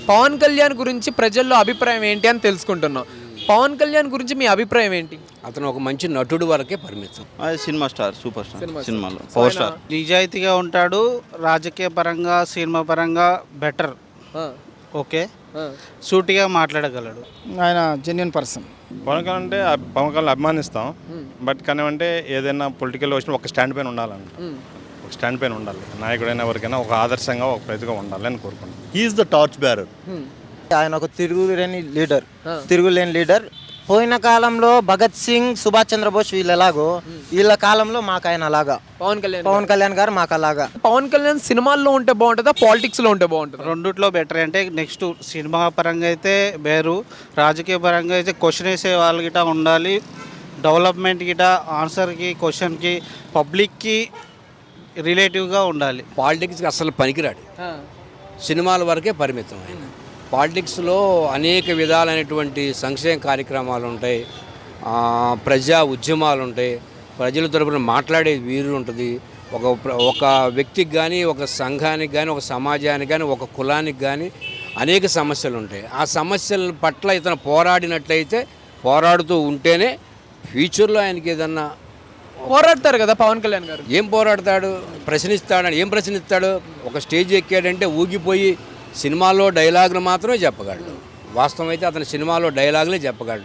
పవన్ కళ్యాణ్ గురించి ప్రజల్లో అభిప్రాయం ఏంటి అని తెలుసుకుంటున్నాం. పవన్ కళ్యాణ్ గురించి మీ అభిప్రాయం ఏంటి? అతను ఒక మంచి నటుడు వరకే పరిమితం. Cinema star, super star, cinema సినిమాలో సో పవర్ ఆయన- స్టార్. నిజాయితీగా ఉంటాడు, రాజకీయ పరంగా సినిమా పరంగా బెటర్. ఆ, ఓకే, ఆ. సూటిగా మాట్లాడగలడు. ఆయన జెన్యున్ పర్సన్. పవన్ కళ్యాణ్ అంటే పవన్ కళ్యాణ్ అభిమానిస్తాం. బట్ కానీ అంటే ఏదైనా పొలిటికల్ వచ్చిన ఒక స్టాండ్ పైన ఉండాలంట. ఒక స్టాండ్ పైన ఉండాలి. నాయకుడైనా ఎవరికైనా ఒక ఆదర్శంగా ఒక ప్రతిగా ఉండాలి అని కోరుకుంటున్నాం. He's the torchbearer. ఆయన ఒక తిరుగులేని లీడర్. పోయిన కాలంలో భగత్ సింగ్, సుభాష్ చంద్రబోస్ వీళ్ళు ఎలాగో వీళ్ళ కాలంలో మాకు ఆయన అలాగా పవన్ కళ్యాణ్ గారు మాకు అలాగా. పవన్ కళ్యాణ్ సినిమాల్లో ఉంటే బాగుంటుందా, పాలిటిక్స్ లో ఉంటే బాగుంటుందా? రెండిట్లో బెటర్. అంటే నెక్స్ట్ సినిమా పరంగా అయితే వేరు, రాజకీయ పరంగా అయితే క్వశ్చన్ వేసే వాళ్ళు గిట ఉండాలి. డెవలప్మెంట్ గిట ఆన్సర్కి, క్వశ్చన్కి, పబ్లిక్కి రిలేటివ్గా ఉండాలి. పాలిటిక్స్కి అసలు పనికిరాడు, సినిమాల వరకే పరిమితం. ఆయన పాలిటిక్స్లో అనేక విధాలైనటువంటి సంక్షేమ కార్యక్రమాలు ఉంటాయి, ప్రజా ఉద్యమాలు ఉంటాయి, ప్రజల తరపున మాట్లాడే వీరు ఉంటుంది. ఒక వ్యక్తికి కానీ, ఒక సంఘానికి కానీ, ఒక సమాజానికి కానీ, ఒక కులానికి కానీ అనేక సమస్యలు ఉంటాయి. ఆ సమస్యల పట్ల ఇతను పోరాడినట్లయితే, పోరాడుతూ ఉంటేనే ఫ్యూచర్లో ఆయనకి ఏదన్నా పోరాడతారు కదా పవన్ కళ్యాణ్ గారు. ఏం పోరాడతాడు, ప్రశ్నిస్తాడు. ఏం ప్రశ్నిస్తాడు? ఒక స్టేజ్ ఎక్కాడంటే ఊగిపోయి సినిమాలో డైలాగులు మాత్రమే చెప్పగలడు. వాస్తవం అయితే అతని సినిమాలో డైలాగులే చెప్పగలడు.